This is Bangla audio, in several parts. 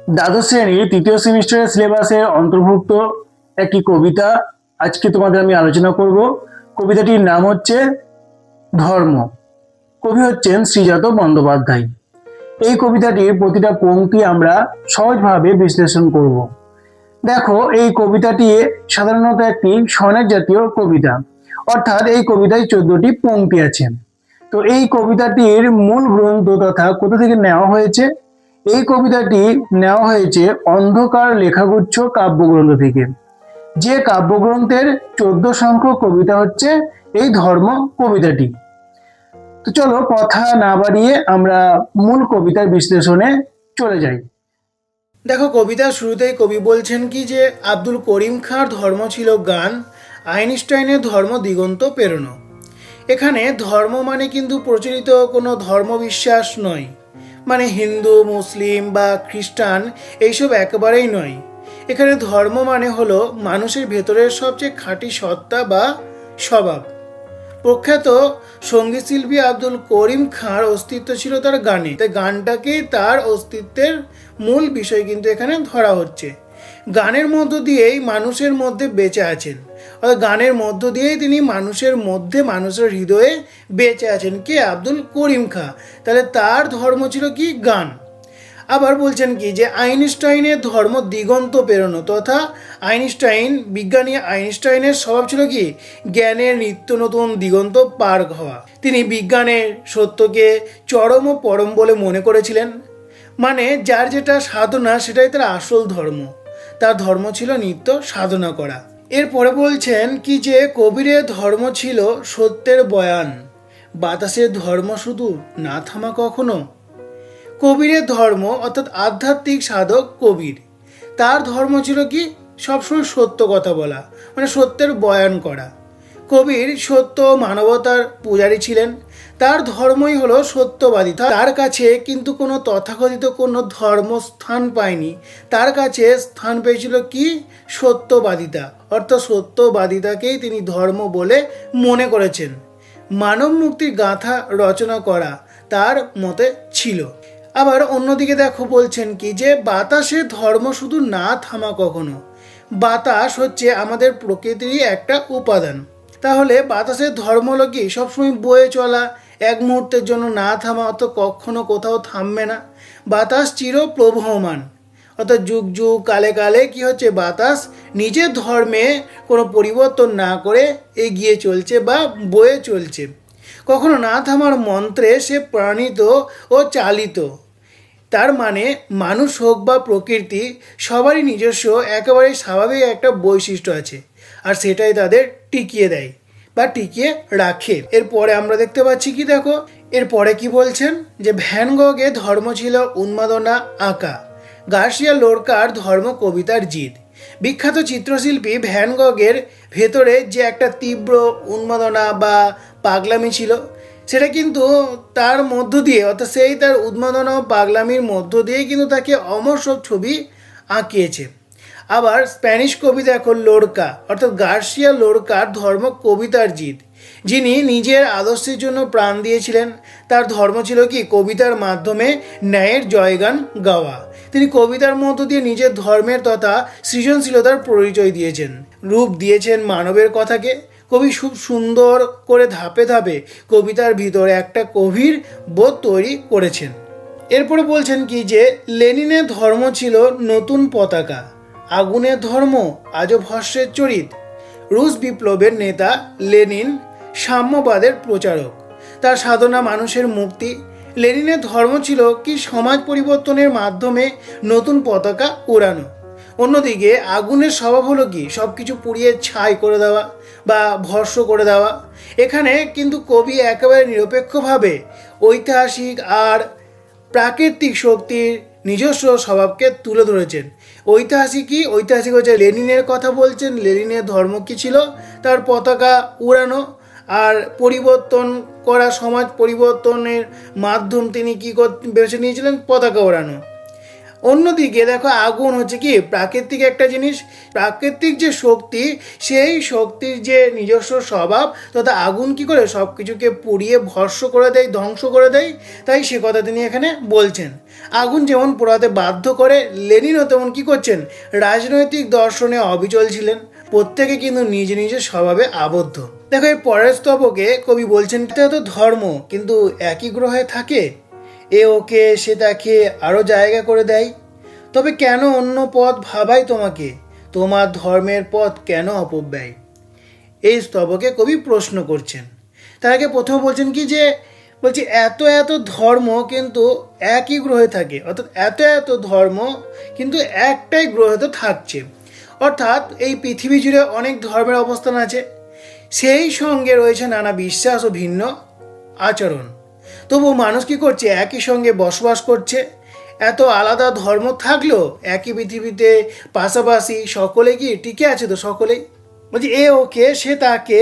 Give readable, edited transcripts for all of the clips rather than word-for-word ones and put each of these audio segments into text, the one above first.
দ্বাদশ শ্রেণীর তৃতীয় সেমিস্টারের সিলেবাসের অন্তর্ভুক্ত একটি কবিতা আজকে তোমাদের আমি আলোচনা করব। কবিতাটির নাম হচ্ছে ধর্ম। কবি হচ্ছেন শ্রীজাত বন্দ্যোপাধ্যায়। এই কবিতাটির প্রতিটা পংক্তি আমরা সহজভাবে বিশ্লেষণ করব। দেখো, এই কবিতাটি সাধারণত একটি সনেট জাতীয় কবিতা, অর্থাৎ এই কবিতায় 14টি পংক্তি আছে। তো এই কবিতাটির মূল গ্রন্থ তথা কোথা থেকে নেওয়া হয়েছে? এই কবিতাটি নেওয়া হয়েছে অন্ধকার লেখাগুচ্ছ কাব্যগ্রন্থ থেকে। যে কাব্যগ্রন্থের 14 সংখ্যক কবিতা হচ্ছে এই ধর্ম কবিতাটি। তো চলো কথা না বাড়িয়ে আমরা মূল কবিতার বিশ্লেষণে চলে যাই। দেখো, কবিতার শুরুতেই কবি বলছেন কি যে আব্দুল করিম খাঁর ধর্ম ছিল গান, আইনস্টাইনের ধর্ম দিগন্ত পেরোনো। এখানে ধর্ম মানে কিন্তু প্রচলিত কোনো ধর্মবিশ্বাস নয়, মানে হিন্দু, মুসলিম বা খ্রিস্টান এইসব একেবারেই নয়। এখানে ধর্ম মানে হলো মানুষের ভেতরের সবচেয়ে খাঁটি সত্তা বা স্বভাব। প্রখ্যাত সঙ্গীতশিল্পী আব্দুল করিম খাঁর অস্তিত্ব ছিল তার গানে, তাই গানটাকেই তার অস্তিত্বের মূল বিষয় কিন্তু এখানে ধরা হচ্ছে। গানের মধ্য দিয়েই মানুষের মধ্যে বেঁচে আছেন, অর্থাৎ গানের মধ্য দিয়েই তিনি মানুষের মধ্যে, মানুষের হৃদয়ে বেঁচে আছেন। কে? আব্দুল করিম খাঁ। তাহলে তার ধর্ম ছিল কি? গান। আবার বলছেন কি যে আইনস্টাইনের ধর্ম দিগন্ত পেরোনো, তথা বিজ্ঞানী আইনস্টাইনের স্বভাব ছিল কি? জ্ঞানের নিত্য নতুন দিগন্ত পার হওয়া। তিনি বিজ্ঞানের সত্যকে চরম ও পরম বলে মনে করেছিলেন। মানে যার যেটা সাধনা সেটাই তার আসল ধর্ম। তার ধর্ম ছিল নিত্য সাধনা করা। এরপরে বলছেন কি যে কবিরের ধর্ম ছিল সত্যের বয়ান, বাতাসের ধর্ম শুধু না থামা কখনো। কবিরের ধর্ম অর্থাৎ আধ্যাত্মিক সাধক কবির, তার ধর্ম ছিল কি? সবসময় সত্য কথা বলা, মানে সত্যের বয়ান করা। কবির সত্য মানবতার পূজারী ছিলেন। তার ধর্মই হলো সত্যবাদী। তার কাছে কিন্তু কোনো তথাকথিত কোনো ধর্ম স্থান পায়নি। তার কাছে স্থান পেয়েছিল কি? সত্যবাদিতা, অর্থাৎ সত্যবাদিতাকেই তিনি ধর্ম বলে মনে করেছেন। মানব মুক্তির গাথা রচনা করা তার মতে ছিল। আবার অন্যদিকে দেখো, বলছেন কি যে বাতাসের ধর্ম শুধু না থামা কখনো। বাতাস হচ্ছে আমাদের প্রকৃতিরই একটা উপাদান। তাহলে বাতাসের ধর্ম হলো কি? সবসময় বয়ে চলা, এক মুহূর্তের জন্য না থামা, অর্থাৎ কখনো কোথাও থামবে না। বাতাস চির প্রবহমান, অর্থাৎ যুগ যুগ কালে কালে কি হচ্ছে? বাতাস নিজের ধর্মে কোনো পরিবর্তন না করে এগিয়ে চলছে বা বয়ে চলছে। কখনো না থামার মন্ত্রে সে প্রাণিত ও চালিত। তার মানে মানুষ হোক বা প্রকৃতি, সবারই নিজস্ব একেবারে স্বাভাবিক একটা বৈশিষ্ট্য আছে, আর সেটাই তাদের টিকিয়ে দেয় বা টিকিয়ে রাখে। এরপরে আমরা দেখতে পাচ্ছি কি, দেখো এরপরে কি বলছেন যে ভ্যান গগের ধর্ম ছিল উন্মাদনা আঁকা, গার্সিয়া লোরকার ধর্ম কবিতার জিদ। বিখ্যাত চিত্রশিল্পী ভ্যান গগের ভেতরে যে একটা তীব্র উন্মাদনা বা পাগলামি ছিল, সেটা কিন্তু তার মধ্য দিয়ে, অর্থাৎ সেই তার উন্মাদনা ও পাগলামির মধ্য দিয়ে কিন্তু তাকে অমর সব ছবি আঁকিয়েছে। আবার স্প্যানিশ কবি দেখো লোরকা, অর্থাৎ গার্সিয়া লোরকার ধর্ম কবিতার জিদ, যিনি নিজের আদর্শের জন্য প্রাণ দিয়েছিলেন। তার ধর্ম ছিল কি? কবিতার মাধ্যমে ন্যায়ের জয়গান গাওয়া। তিনি কবিতার মধ্য দিয়ে নিজের ধর্মের তথা সৃজনশীলতার পরিচয় দিয়েছেন, রূপ দিয়েছেন মানবের কথাকে। কবি খুব সুন্দর করে ধাপে ধাপে কবিতার ভিতরে একটা গভীর বোধ তৈরি করেছেন। এরপরে বলছেন কি যে লেনিনের ধর্ম ছিল নতুন পতাকা, আগুনের ধর্ম আজও ভস্মের চরিত। রুশ বিপ্লবের নেতা লেনিন সাম্যবাদের প্রচারক, তার সাধনা মানুষের মুক্তি। লেনিনের ধর্ম ছিল কি? সমাজ পরিবর্তনের মাধ্যমে নতুন পতাকা উড়ানো। অন্যদিকে আগুনের স্বভাব হলো কি? সব কিছু পুড়িয়ে ছাই করে দেওয়া বা ভস্ম করে দেওয়া। এখানে কিন্তু কবি একেবারে নিরপেক্ষভাবে ঐতিহাসিক আর প্রাকৃতিক শক্তির নিজস্ব স্বভাবকে তুলে ধরেছেন। ঐতিহাসিক হচ্ছে লেনিনের কথা বলছেন। লেনিনের ধর্ম কী ছিল? তার পতাকা উড়ানো আর পরিবর্তন করা, সমাজ পরিবর্তনের মাধ্যম তিনি কী বেছে নিয়েছিলেন? পতাকা ওড়ানো। অন্যদিকে দেখো আগুন হচ্ছে কি প্রাকৃতিক একটা জিনিস, প্রাকৃতিক যে শক্তি সেই শক্তির যে নিজস্ব স্বভাব, তথা আগুন কি করে সব কিছুকে পুড়িয়ে ভস্ম করে দেয়, ধ্বংস করে দেয়। তাই সে কথা তিনি এখানে বলছেন। আগুন যেমন পোড়াতে বাধ্য করে, লেনিনও তেমন কি করছেন, রাজনৈতিক দর্শনে অবিচল ছিলেন। প্রত্যেকে কিন্তু নিজ নিজের স্বভাবে আবদ্ধ। দেখো এই পরের স্তবকে কবি বলছেন তো ধর্ম কিন্তু একই গ্রহে থাকে, এ ওকে সে তাকে আরও জায়গা করে দেয়। তবে কেন অন্য পথ ভাবাই তোমাকে, তোমার ধর্মের পথ কেন অপব্যয়? এই স্তবকে কবি প্রশ্ন করছেন। তার আগে প্রথমে বলছেন কি যে বলছি এত এত ধর্ম কিন্তু একই গ্রহে থাকে, অর্থাৎ এত এত ধর্ম কিন্তু একটাই গ্রহে তো থাকছে। অর্থাৎ এই পৃথিবী জুড়ে অনেক ধর্মের অবস্থান আছে, সেই সঙ্গে রয়েছে নানা বিশ্বাস ও ভিন্ন আচরণ। তবু মানুষ কি করছে, একই সঙ্গে বসবাস করছে। এত আলাদা ধর্ম থাকলেও একই পৃথিবীতে পাশাপাশি সকলে কি টিকে আছে তো সকলেই। বলছি এ ওকে সে তাকে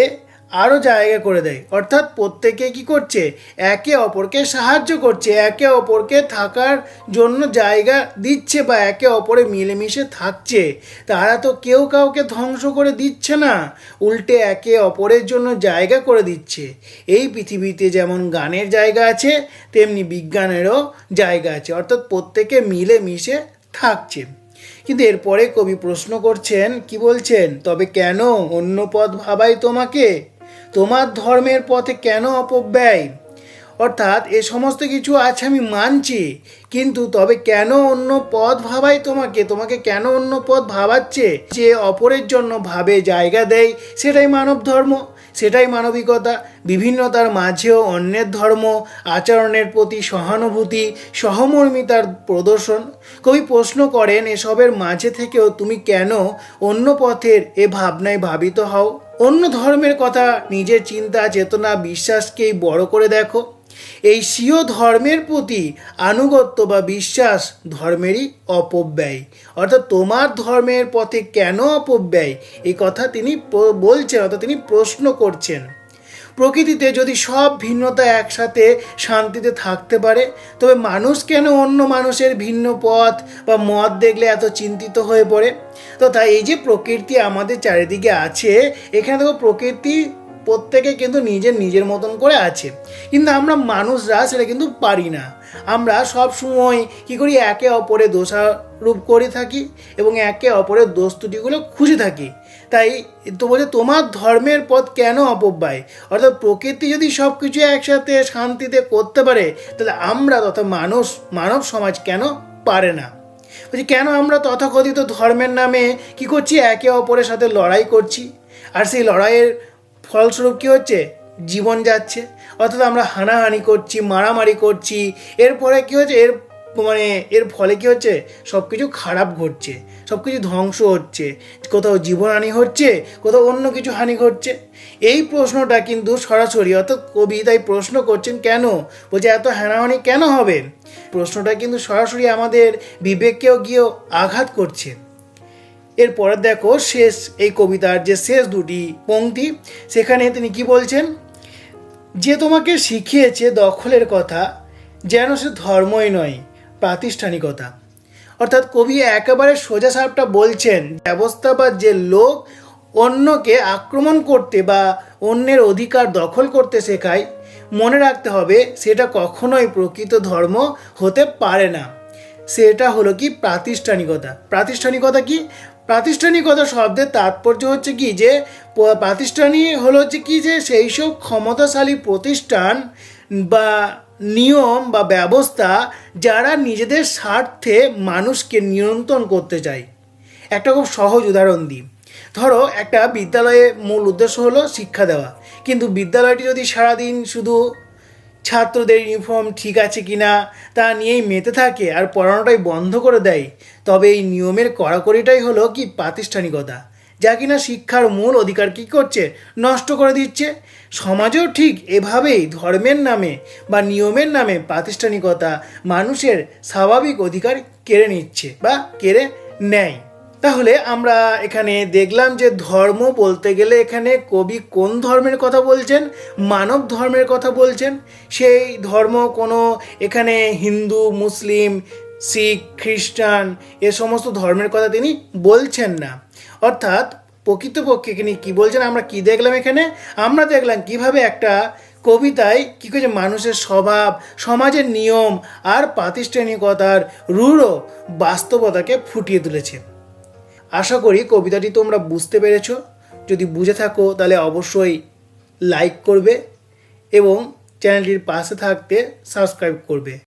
আরও জায়গা করে দেয়, অর্থাৎ প্রত্যেকে কি করছে, একে অপরকে সাহায্য করছে, একে অপরকে থাকার জন্য জায়গা দিচ্ছে বা একে অপরে মিলেমিশে থাকছে। তারা তো কেউ কাউকে ধ্বংস করে দিচ্ছে না, উল্টে একে অপরের জন্য জায়গা করে দিচ্ছে। এই পৃথিবীতে যেমন গানের জায়গা আছে তেমনি বিজ্ঞানেরও জায়গা আছে, অর্থাৎ প্রত্যেকে মিলেমিশে থাকছে। কিন্তু এরপরে কবি প্রশ্ন করছেন, কি বলছেন, তবে কেন অন্য পথ ভাবাই তোমাকে, তোমার ধর্মের পথে কেন অপব্যয়? অর্থাৎ এ সমস্ত কিছু আছে আমি মানছি, কিন্তু তবে কেন অন্য পথ ভাবাই তোমাকে, তোমাকে কেন অন্য পথ ভাবাচ্ছে? যে অপরের জন্য ভাবে, জায়গা দেয়, সেটাই মানব ধর্ম, সেটাই মানবিকতা। বিভিন্নতার মাঝেও অন্যের ধর্ম আচরণের প্রতি সহানুভূতি, সহমর্মিতার প্রদর্শন। কবি প্রশ্ন করেন, এসবের মাঝে থেকেও তুমি কেন অন্য পথের এ ভাবনায় ভাবিত হও? অন্য ধর্মের কথা নিজের চিন্তা চেতনা বিশ্বাসকেই বড় করে দেখো। এই স্বীয় ধর্মের প্রতি আনুগত্য বা বিশ্বাস ধর্মেরই অপব্যয়, অর্থাৎ তোমার ধর্মের পথে কেন অপব্যয়, এই কথা তিনি বলছেন, অর্থাৎ তিনি প্রশ্ন করছেন। প্রকৃতিতে যদি সব ভিন্নতা একসাথে শান্তিতে থাকতে পারে, তবে মানুষ কেন অন্য মানুষের ভিন্ন পথ বা মত দেখলে এত চিন্তিত হয়ে পড়ে? তথা এই যে প্রকৃতি আমাদের চারিদিকে আছে, এখানে দেখো প্রকৃতি প্রত্যেকে কিন্তু নিজের নিজের মতন করে আছে, কিন্তু আমরা মানুষরা সেটা কিন্তু পারি না। আমরা সব সময় কী করি, একে অপরে দোষারোপ করে থাকি এবং একে অপরের দোষ ত্রুটিগুলো খুঁজে থাকি। তাই তো বলছে তোমার ধর্মের পথ কেন অপব্যয়, অর্থাৎ প্রকৃতি যদি সব কিছু একসাথে শান্তিতে করতে পারে, তাহলে আমরা তথা মানব সমাজ কেন পারে না? বলছি কেন আমরা তথাকথিত ধর্মের নামে কি করছি, একে অপরের সাথে লড়াই করছি, আর সেই লড়াইয়ের ফলস্বরূপ কী হচ্ছে, জীবন যাচ্ছে। অর্থাৎ আমরা হানাহানি করছি, মারামারি করছি, এরপরে কী হচ্ছে, এর ফলে কী হচ্ছে, সব কিছু খারাপ ঘটছে, সব কিছু ধ্বংস হচ্ছে, কোথাও জীবনহানি হচ্ছে, কোথাও অন্য কিছু হানি ঘটছে। এই প্রশ্নটা কিন্তু সরাসরি, অর্থাৎ কবি তাই প্রশ্ন করছেন কেন, বলছে এত হানাহানি কেন হবে। প্রশ্নটা কিন্তু সরাসরি আমাদের বিবেককেও গিয়েও আঘাত করছে। এরপরে দেখো শেষ এই কবিতার যে শেষ দুটি পংক্তি, সেখানে তিনি কি বলছেন, যে তোমাকে শিখিয়েছে দখলের কথা, যেন সে ধর্মই নয় প্রাতিষ্ঠানিকতা। অর্থাৎ কবি একেবারে সোজাসাপটা বলছেন, ব্যবস্থা বা যে লোক অন্যকে আক্রমণ করতে বা অন্যের অধিকার দখল করতে শেখায়, মনে রাখতে হবে সেটা কখনোই প্রকৃত ধর্ম হতে পারে না। সেটা হলো কি প্রাতিষ্ঠানিকতা। প্রাতিষ্ঠানিকতা কি? প্রাতিষ্ঠানিকতা শব্দের তাৎপর্য হচ্ছে কি, যে প্রাতিষ্ঠানিক হলো হচ্ছে কি, যে সেই সব ক্ষমতাশালী প্রতিষ্ঠান বা নিয়ম বা ব্যবস্থা যারা নিজেদের স্বার্থে মানুষকে নিয়ন্ত্রণ করতে চায়। একটা খুব সহজ উদাহরণ দিই। ধরো একটা বিদ্যালয়ে মূল উদ্দেশ্য হলো শিক্ষা দেওয়া, কিন্তু বিদ্যালয়টি যদি সারাদিন শুধু ছাত্রদের ইউনিফর্ম ঠিক আছে কিনা তা নিয়েই মেতে থাকে আর পড়ানোটাই বন্ধ করে দেয়, তবে এই নিয়মের কড়াকড়িটাই হলো কি প্রাতিষ্ঠানিকতা, যা কিনা শিক্ষার মূল অধিকার কী করছে, নষ্ট করে দিচ্ছে। সমাজেও ঠিক এভাবেই ধর্মের নামে বা নিয়মের নামে প্রাতিষ্ঠানিকতা মানুষের স্বাভাবিক অধিকার কেড়ে নিচ্ছে বা কেড়ে নেয়। তাহলে আমরা এখানে দেখলাম যে ধর্ম বলতে গেলে এখানে কবি কোন ধর্মের কথা বলছেন, মানব ধর্মের কথা বলছেন। সেই ধর্ম কোনো এখানে হিন্দু, মুসলিম, শিখ খ্রিস্টান এ সমস্ত ধর্মের কথা তিনি বলছেন না। অর্থাৎ প্রকৃতপক্ষে তিনি কী বলছেন, আমরা কি দেখলাম এখানে? আমরা দেখলাম কিভাবে একটা কবিতায় কী করে মানুষের স্বভাব, সমাজের নিয়ম আর প্রাতিষ্ঠানিকতার রূঢ় বাস্তবতাকে ফুটিয়ে তুলেছে। আশা করি কবিতাটি তোমরা বুঝতে পেরেছ। যদি বুঝে থাকো তাহলে অবশ্যই লাইক করবে এবং চ্যানেলটির পাশে থাকতে সাবস্ক্রাইব করবে।